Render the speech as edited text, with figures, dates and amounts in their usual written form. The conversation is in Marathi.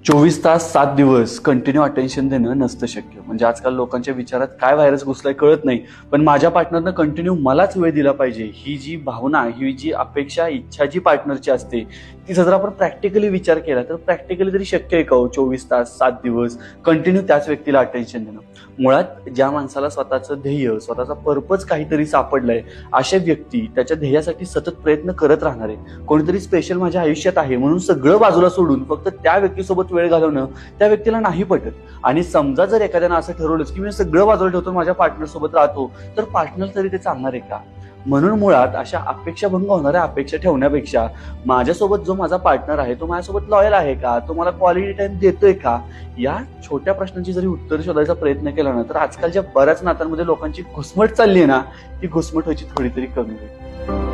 24 तास 7 दिवस कंटिन्यू अटेन्शन देणं नसतं शक्य. म्हणजे आजकाल लोकांच्या विचारात काय व्हायरस घुसलाय कळत नाही, पण माझ्या पार्टनरनं कंटिन्यू मलाच वेळ दिला पाहिजे ही जी भावना, ही जी अपेक्षा, इच्छा जी पार्टनरची असते, तिचा जर आपण प्रॅक्टिकली विचार केला तर प्रॅक्टिकली तरी शक्य आहे का हो 24 तास 7 दिवस कंटिन्यू त्याच व्यक्तीला अटेन्शन देणं? मुळात ज्या माणसाला स्वतःचं ध्येय, स्वतःचा पर्पज काहीतरी सापडलाय, अशा व्यक्ती त्याच्या ध्येयासाठी सतत प्रयत्न करत राहणार आहे. कोणीतरी स्पेशल माझ्या आयुष्यात आहे म्हणून सगळं बाजूला सोडून फक्त त्या व्यक्तीसोबत वेळ घालवणं त्या व्यक्तीला नाही पटत. आणि समजा जर एखाद्यानं असं ठरवलंच की मी सगळं बाजूला ठेवतो, माझ्या पार्टनर सोबत राहतो, तर पार्टनर तरी ते चालणार आहे का? म्हणून मुळात अशा अपेक्षाभंग होणाऱ्या अपेक्षा ठेवण्यापेक्षा माझ्यासोबत जो माझा पार्टनर आहे तो माझ्यासोबत लॉयल आहे का, तो मला क्वालिटी टाइम देतोय का, या छोट्या प्रश्नांची जरी उत्तर शोधायचा प्रयत्न केला ना, तर आजकालच्या बऱ्याच नात्यांमध्ये लोकांची घुसमट चालली आहे ना, ती घुसमट व्हायची थोडी तरी कमी होईल.